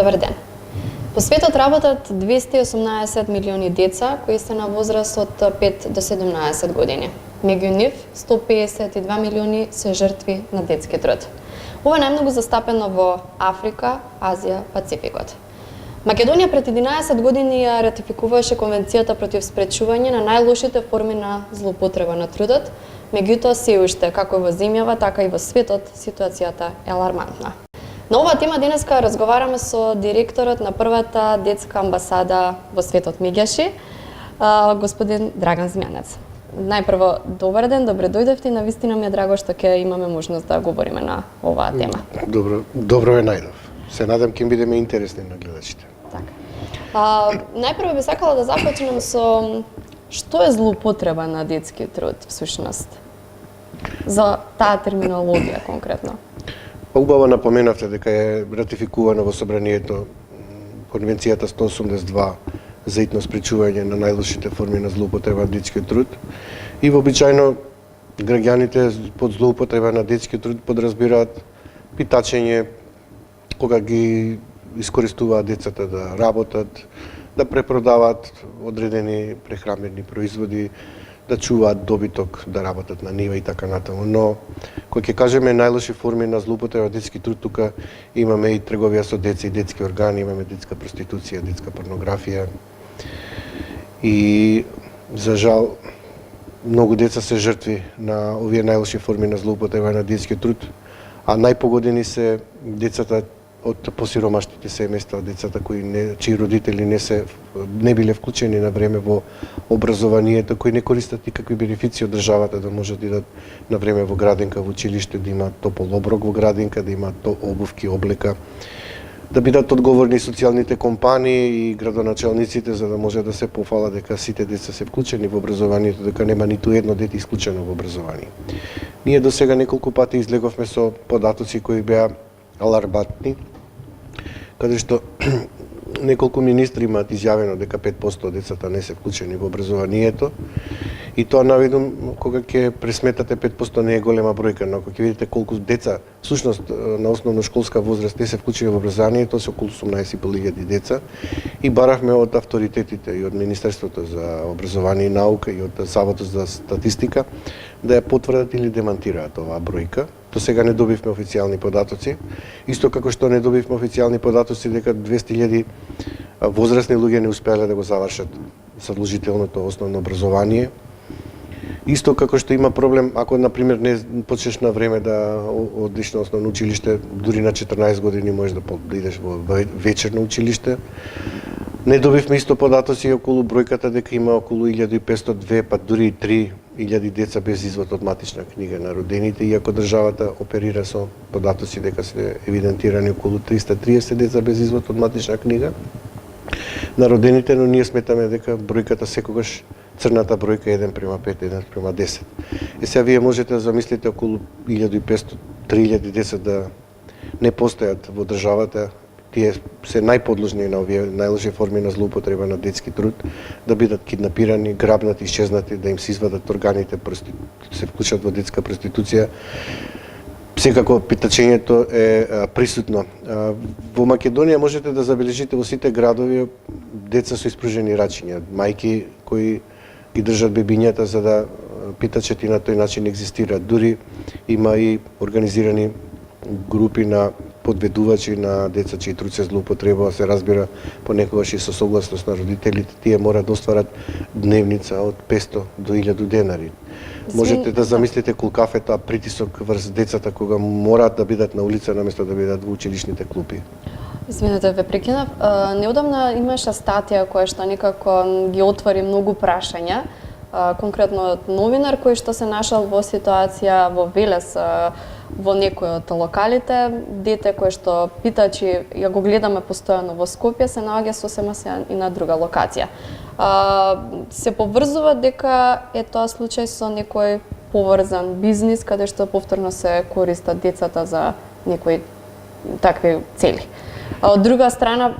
Добар ден. По светот работат 218 милиони деца кои се на возраст од 5 до 17 години. Меѓу нив 152 милиони се жртви на детски труд. Ова е најмногу застапено во Африка, Азија, Пацификот. Македонија пред 11 години ја ратификуваше Конвенцијата против спречување на најлошите форми на злоупотреба на трудот, меѓутоа се уште како во земјава, така и во светот ситуацијата е алармантна. На оваа тема денеска разговараме со директорот на првата детска амбасада во светот Меѓаши, господин Драган Змјанец. Најпрво, добар ден, добре дојдовте, навистина ми е драго што ќе имаме можност да говориме на оваа тема. Добро ве најдов. Се надам ќе бидеме интересни на гледачите. Така. Најпрво би сакала да започнем со што е злоупотреба на детски труд всушност? За таа терминологија конкретно. Убаво напоменавте дека е ратификувана во Собранието Конвенцијата 182 за итно спречување на најлошите форми на злоупотреба на детскиот труд. И вообичајно граѓаните под злоупотреба на детскиот труд подразбираат питачење, кога ги искористуваат децата да работат, да препродаваат одредени прехранбени производи, да чуваат добиток, да работат на нива и така натаму. Но кога ќе кажеме најлоши форми на злоупотреба на детски труд, тука имаме и трговија со деца и детски органи, имаме детска проституција, детска порнографија. И за жал многу деца се жртви на овие најлоши форми на злоупотреба на детски труд, а најпогодени се децата од посиромашните семејства, децата чии родители не биле вклучени на време во образованието, кои не користат никакви бенефиции од државата, да можат да идат на време во градинка, во училиште, да имаат топол оброк во градинка, да имаат обувки, облека, да бидат одговорни социјалните компании и градоначалниците, за да може да се пофала дека сите деца се вклучени во образованието, дека нема ниту едно дете исклучено во образование. Ние до сега неколку пати излеговме со податоци кои беа алармантни, каде што неколку министри имаат изјавено дека 5% од децата не се вклучени во образованието. И тоа наведум, кога ќе пресметате 5% не е голема бројка, но кога ќе видите колку деца всушност на основношколска возраст не се вклучени во образованието, се околу 18.500 деца. И баравме од авторитетите и од Министерството за образование и наука и од Савотот за статистика да ја потврдат или демантираат оваа бројка. До сега не добивме официјални податоци. Исто како што не добивме официјални податоци дека 200.000 возрастни луѓе не успеале да го завршат задолжителното основно образование. Исто како што има проблем, ако, например, не почнеш на време да одиш на основно училиште, дури на 14 години можеш да идеш во вечерно училиште. Не добивме исто податоци околу бројката дека има околу 1500, па дури и 3000 деца без извод од матична книга на родените, иако државата оперира со податоци дека се евидентирани околу 330 деца без извод од матична книга на родените, но ние сметаме дека бројката секогаш црната бројка 1:5, 1:10. И сега вие можете да замислите околу 1500-3000 деца да не постојат во државата, тие се најподложни на овие најлоши форми на злоупотреба на детски труд, да бидат киднапирани, грабнати, исчезнати, да им се извадат органите, се вклучат во детска проституција. Секако питачењето е присутно. Во Македонија можете да забележите во сите градови деца со испружени рачиња, мајки кои ги држат бебињата за да питачат и на тој начин екзистираат. Дури има и организирани групи на подведувачи на деца чии труд се злоупотребува, се разбира понекогаш и со согласност на родителите, тие мора да остварат дневница од 500 до 1000 денари. Можете да замислите колкав е таа притисок врз децата кога мораат да бидат на улица наместо да бидат во училишните клупи. Извинете, ве прекинав. Неодамна имаше статија која што некако ги отвори многу прашања, конкретно од новинар кој што се нашал во ситуација во Велес, во некој од локалите, дете кое што питачи, ја го гледаме постојано во Скопје, се наоѓа сосема се и на друга локација. Се поврзува дека е тоа случај со некој поврзан бизнис, каде што повторно се користат децата за некои такви цели. А од друга страна,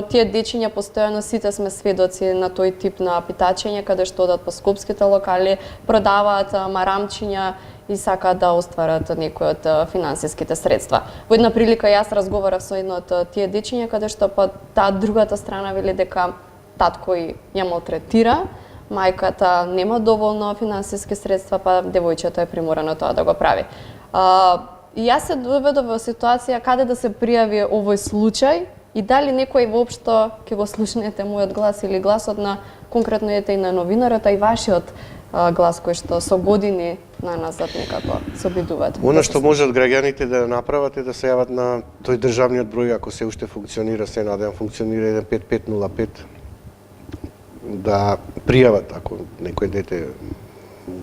тие дечиња постојано сите сме сведоци на тој тип на питачење, каде што одат по скопските локали, продаваат марамчиња и сакаат да остварат некои од финансиските средства. Во една прилика јас разговарав со едно од тие дечиња каде што па таа другата страна вели дека татко ја малтретира, мајката нема доволно финансиски средства, па девојчето е приморано тоа да го прави. И јас се доведов во ситуација каде да се пријави овој случај и дали некој воопшто ќе го слушнете мојот глас или гласот на конкретно ете и на новинарот, а и вашиот глас кој што со години на назад некако се обидуваат. Она што можат граѓаните да направат е да се јават на тој државниот број, ако се уште функционира, се надевам функционира 15505, да пријават ако некој дете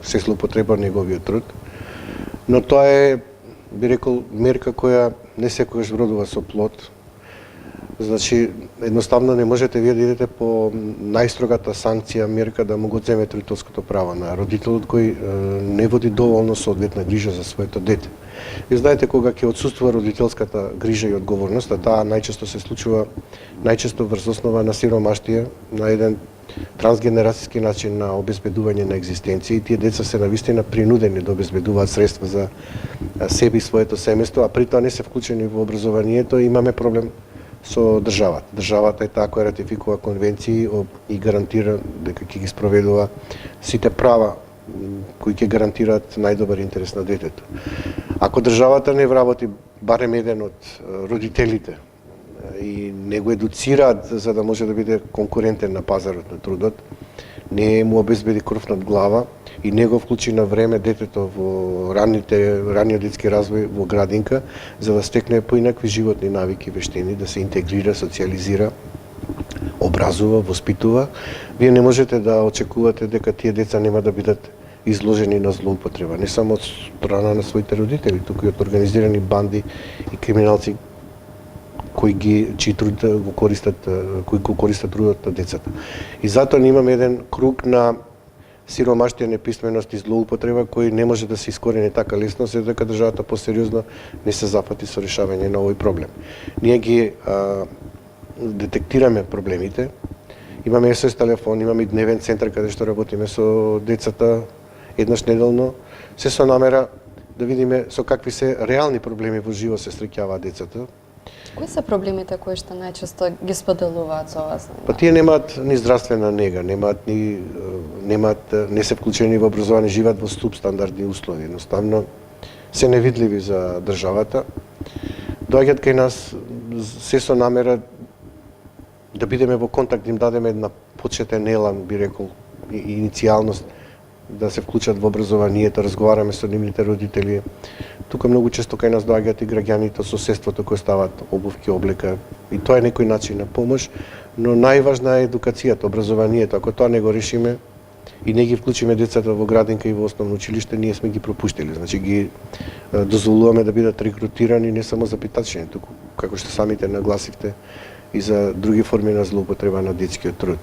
се злоупотреба неговиот труд. Но тоа е, би рекол, мерка која не секогаш вродува со плод. Значи, едноставно не можете вие да идете по најстрогата санкција, мерка да му го земете родителското право на родителот кој не води доволно соодветна грижа за своето дете. И знаете, кога ќе отсуствува родителската грижа и одговорност, таа најчесто се случува најчесто врз основа на сиромаштија, на еден трансгенерацијски начин на обезбедување на екзистенција, и тие деца се навистина принудени да обезбедуваат средства за себе и своето семејство, а при тоа не се вклучени во образованието, имаме проблем со државата. Државата е таа која ратификува конвенции и гарантира дека ќе ги спроведува сите права кои ќе гарантираат најдобар интерес на детето. Ако државата не вработи барем еден од родителите и не го едуцираат за да може да биде конкурентен на пазарот на трудот, не му обезбеди кров над глава и не го вклучи на време детето во раниот детски развој во градинка, за да стекне поинакви животни навики, вештини, да се интегрира, социјализира, образува, воспитува, вие не можете да очекувате дека тие деца нема да бидат изложени на злоупотреба, не само од страна на своите родители, туку и од организирани банди и криминалци чиј труд го користат, кои го користат трудот на децата. И затоа имаме еден круг на сиромаштија, неписменост и злоупотреба кој не може да се искорени така лесно, се дека државата посериозно не се запати со решавање на овој проблем. Ние ги детектираме проблемите, имаме СОС телефон, имаме и дневен центар каде што работиме со децата еднаш неделно, се со намера да видиме со какви се реални проблеми во живот се среќаваат децата. Кои се проблемите кои што најчесто ги споделуваат со вас? Па тие немаат ни здравствена нега, не се вклучени во образование, живеат во субстандардни услови, едноставно се невидливи за државата. Доаѓаат кај нас се со намера да бидеме во контакт, да им дадеме една почетен елан, би рекол, и иницијалност да се вклучат во образованието, разговараме со нивните родители. Тука многу често кај нас доаѓаат и граѓаните, соседството кои стават обувки, облека, и тоа е некој начин на помош, но најважна е едукацијата, образованието. Ако тоа не го решиме и не ги вклучиме децата во градинка и во основно училиште, ние сме ги пропуштили. Значи ги дозволуваме да бидат рекрутирани не само за питачење, туку како што самите нагласивте и за други форми на злоупотреба на детскиот труд.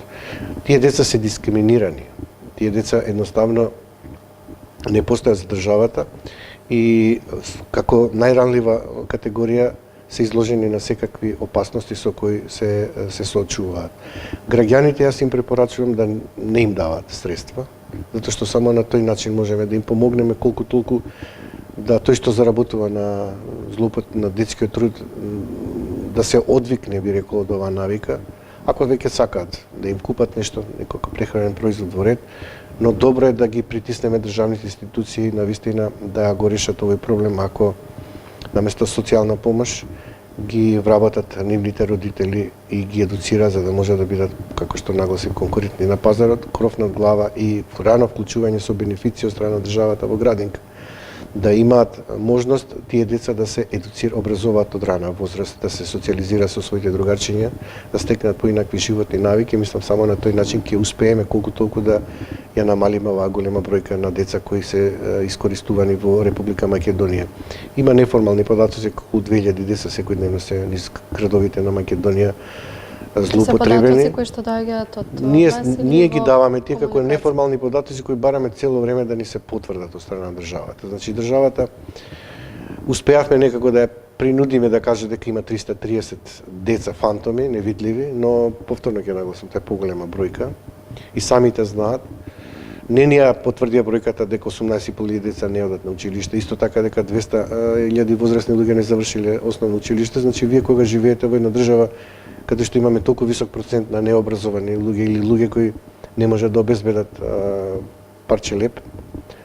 Тие деца се дискриминирани. Тие деца едноставно не постојат за државата и како најранлива категорија се изложени на секакви опасности со кои се соочуваат. Граѓаните јас им препорачувам да не им даваат средства, затоа што само на тој начин можеме да им помогнеме колку толку да тој што заработува на на детскиот труд да се одвикне, би рекол, од оваа навика. Ако веќе сакаат да им купат нешто, некој прехранен производ во ред, но добро е да ги притиснеме државните институции навистина да го решат овој проблем, ако наместо социјална помош ги вработат нивните родители и ги едуцира за да може да бидат, како што нагласи, конкурентни на пазарот, кров над глава и рано вклучување со бенефиции од страна на државата во градинка. Да имаат можност тие деца да се образуваат од рана возраст, да се социјализира со своите другарчиња, да стекнат поинакви животни навики. Мислам само на тој начин ќе успееме колку толку да ја намалиме оваа голема бројка на деца кои се искористувани во Република Македонија. Има неформални податоци, околу 2000 деца секојдневно се низ градовите на Македонија злоупотребени. Се податоци кои што доаѓаат од Ние ги даваме тие како неформални податоци кои бараме цело време да ни се потврдат од страна на државата. Значи државата успеавме некако да ја принудиме да каже дека има 330 деца фантоми, невидливи, но повторно ќе нагласам, тоа е поголема бројка и самите знаат. Не ни ја потврдија бројката дека 18.500 деца не одат на училиште, исто така дека 200.000 возрастни луѓе не завршиле основно училиште. Значи, вие кога живеете во една држава каде што имаме толку висок процент на необразовани луѓе или луѓе кои не можат да обезбедат парче леп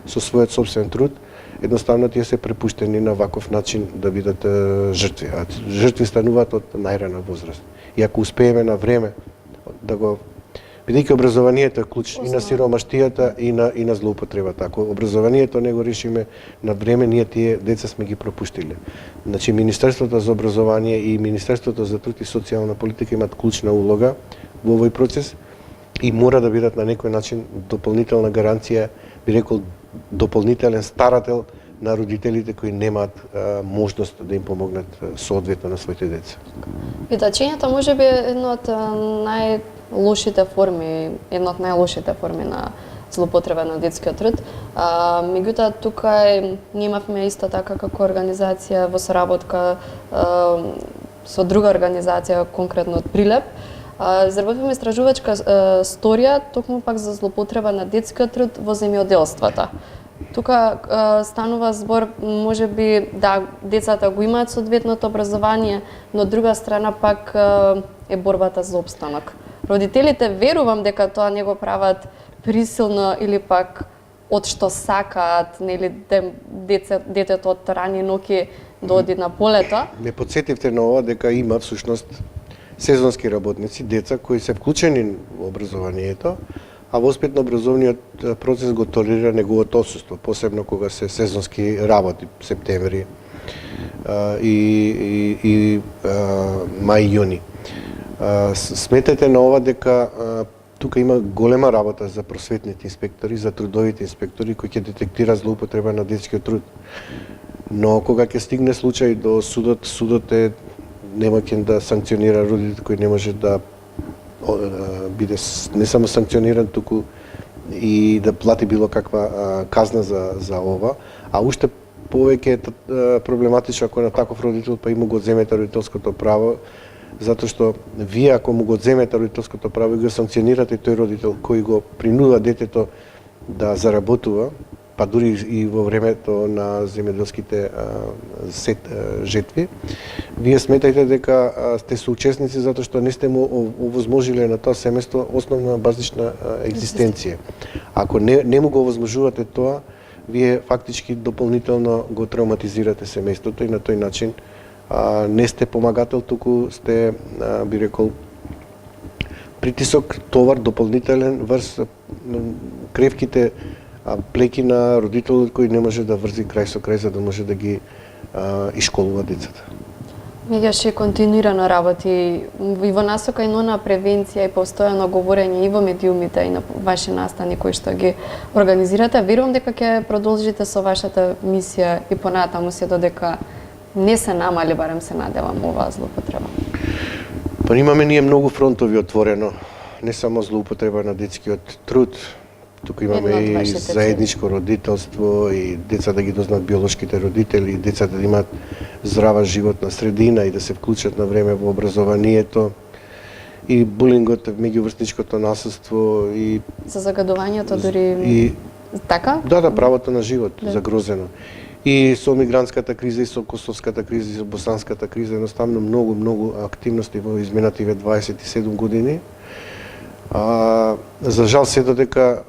со својот собствен труд, едноставно тие се препуштени на ваков начин да бидат жртви. А жртви стануваат од најрана возраст. И ако успееме на време да го, бидејќи образованието е клуч и на сиромаштијата и на злоупотребата. Ако образованието не го решиме на време, ние тие деца сме ги пропуштиле. Значи, Министерството за образование и Министерството за труд и социјална политика имаат клучна улога во овој процес и мора да бидат на некој начин дополнителна гаранција, би рекол дополнителен старател на родителите кои немаат можност да им помогнат соодветно на своите деца. Питачењето може би е една од најлошите форми, една од најлошите форми на злоупотреба на детскиот труд. Меѓутоа, тука ние имавме исто така како организација во соработка со друга организација, конкретно од Прилеп, изработивме истражувачка сторија токму пак за злоупотреба на детскиот труд во земјоделството. Тука станува збор, може би, да, децата го имаат соодветното образование, но од друга страна пак е борбата за опстанок. Родителите верувам дека тоа не го прават присилно или пак од што сакаат, нели, детето од рани ноќи да оди на полето. Ме потсетивте на ова дека има всушност сезонски работници, деца кои се вклучени во образованието, а воспитно образовниот процес го толерира неговото отсуство, посебно кога се сезонски работи, септември и мај-јуни. Сметете на ова дека тука има голема работа за просветните инспектори, за трудовите инспектори кои ќе детектираат злоупотреба на детскиот труд. Но кога ќе стигне случај до судот, судот е немоќен да санкционира родителите кои не може да биде не само санкциониран, туку и да плати било каква казна за ова, а уште повеќе е проблематично ако на таков родител па и му го земете родителското право, затоа што вие ако му го земете родителското право и го санкционирате тој родител кој го принуда детето да заработува, па дури и во времето на земјоделските жетви, вие сметајте дека сте соучесници затоа што не сте му овозможиле на тоа семејство основна базична екзистенција. Ако не му го овозможувате тоа, вие фактички дополнително го травматизирате семејството и на тој начин не сте помагател, туку сте, би рекол, притисок, товар дополнителен врз кревките плеки на родителот кој не може да врзи крај со крај за да може да ги ишколува децата. Меѓаш и континуирано работи и во насока и на превенција и постојано говорење и во медиумите и на ваши настани кои што ги организирате. Верувам дека ќе продолжите со вашата мисија и понатаму се додека не се намали, барем се надевам, оваа злоупотреба. Па имаме ние многу фронтови отворено, не само злоупотреба на детскиот труд, туку имаме и заедничко родителство и деца да ги дознаат биолошките родители, децата да имаат здрава животна средина и да се вклучат на време во образованието, и булингот, меѓуврсничкото насилство и за загадувањето дури и така? Да, правото на живот загрозено. И со мигрантската криза, и со косовската криза, и со босанската криза, едноставно многу активности во изминативе 27 години. За жал се додека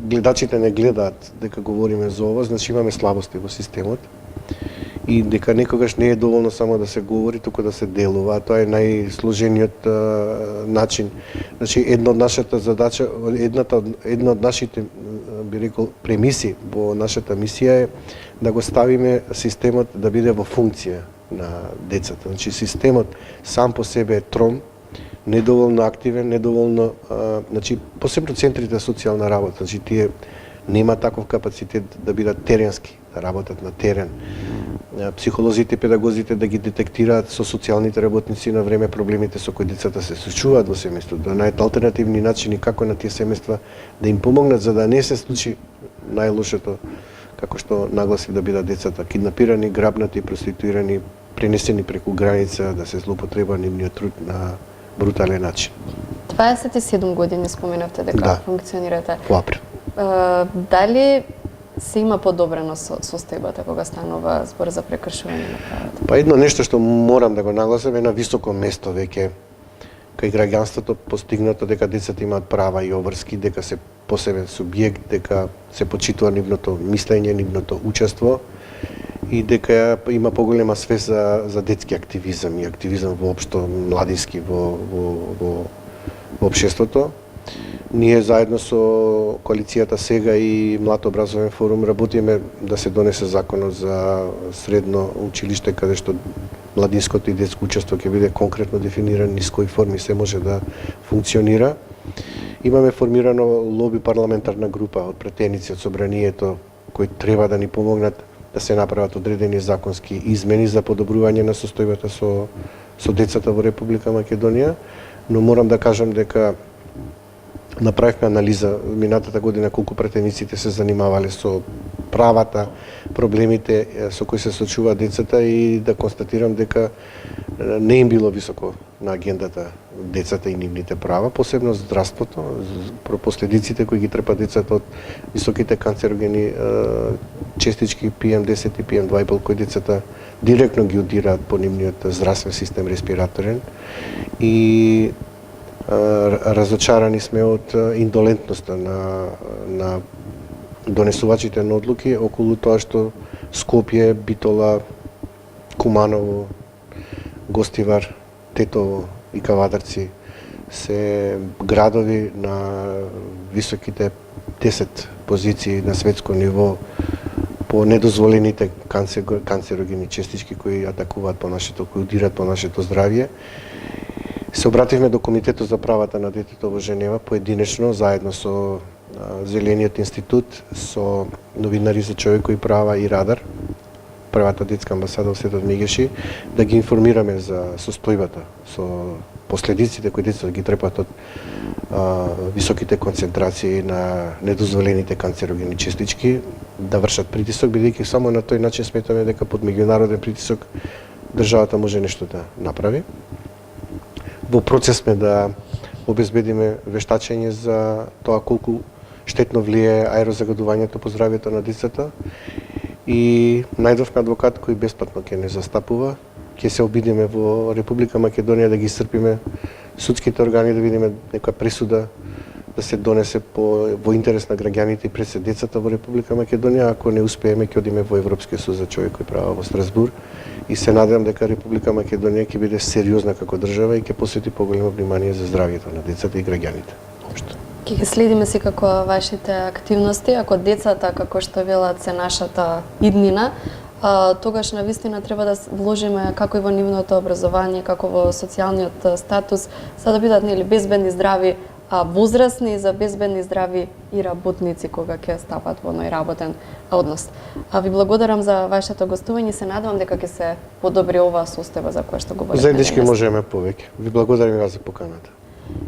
гледачите не гледаат дека говориме за ова, значи имаме слабости во системот и дека некогаш не е доволно само да се говори, туку да се делува. Тоа е најсложениот начин. Значи една од нашата задача, една од нашите, би рекол, премиси во нашата мисија е да го ставиме системот да биде во функција на децата. Значи системот сам по себе е тром, недоволно активен, недоволно, значи посебно центрите за социјална работа, значи тие нема таков капацитет да бидат теренски, да работат на терен. Психолозите, педагозите да ги детектираат со социјалните работници на време проблемите со кои децата се случуваат во семејството, да најдат алтернативни начини како на тие семејства да им помогнат за да не се случи најлошото, како што нагласи да бидат децата киднапирани, грабнати, проституирани, пренесени преку граница, да се злоупотреба нивниот труд на брутален начин. 27 години споменавте дека Да. функционирате. Во април. Дали се има подобрено состојбата кога станува збор за прекршување на правата? Па едно нешто што морам да го нагласам е на високо место веќе кај граѓанството постигнато дека децата имаат права и обврски, дека се посебен субјект, дека се почитува нивното мислење, нивното учество и дека има поголема свест за детски активизам и активизам воопшто младински во општеството. Ние заедно со коалицијата сега и Млад образовен форум работиме да се донесе законот за средно училиште каде што младинското и детско учество ќе биде конкретно дефинирано низ кои форми се може да функционира. Имаме формирано лоби парламентарна група од претеници од собранието кои треба да ни помогнат да се направат одредени законски измени за подобрување на состојбата со децата во Република Македонија, но морам да кажам дека направивме анализа минатата година колку претениците се занимавале со правата, проблемите со кои се соочуваат децата и да констатирам дека не им било високо на агендата децата и нивните права, посебно здравството, последиците кои ги трпат децата од високите канцерогени честички PM10 и PM2,5 кои децата директно ги удираат по нивниот здравствен систем респираторен и разочарани сме од индолентноста на донесувачите на одлуки околу тоа што Скопје, Битола, Куманово, Гостивар, Тетово и Кавадарци се градови на високите 10 позиции на светско ниво по недозволените канцерогени честички кои атакуваат по нашето, кои удират по нашето здравје. Се обративме до Комитетот за правата на детето во Женева поединечно, заедно со Зелениот институт, со новинари за човекови права и Радар, првата детска амбасада во светот Мегеши, да ги информираме за состојбата, со последиците кои децата ги трпат од високите концентрации на недозволените канцерогени честички, да вршат притисок, бидејќи само на тој начин сметаме дека под меѓународен притисок државата може нешто да направи. Во процес сме да обезбедиме вештачење за тоа колку штетно влијае аерозагадувањето по здравјето на децата и најдовме адвокат кој бесплатно ќе не застапува. Ќе се обидиме во Република Македонија да ги исцрпиме судските органи, да видиме некоја пресуда да се донесе во интерес на граѓаните и пред се децата во Република Македонија. Ако не успееме, ќе одиме во Европскиот суд за човекови права во Страсбур и се надевам дека Република Македонија ќе биде сериозна како држава и ќе посвети поголемо внимание за здравјето на децата и граѓаните. Ќе ги следиме секако вашите активности, ако децата, како што велат, се нашата иднина, тогаш навистина треба да вложиме како и во нивното образование, како во социјалниот статус, за да бидат нели безбедни, здрави, возрастни, за безбедни, здрави и работници кога ќе стапат во најработен однос. Ви благодарам за вашето гостување и се надевам дека ќе се подобри оваа состојба за која што говорите. Заеднички можеме повеќе. Ви благодарам и вас за поканата.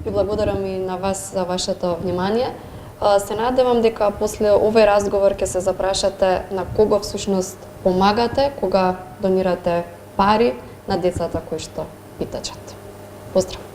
Ви благодарам и на вас за вашето внимание. Се надевам дека после овој разговор ќе се запрашате на кого всушност помагате кога донирате пари на децата кои што питачат. Поздрав!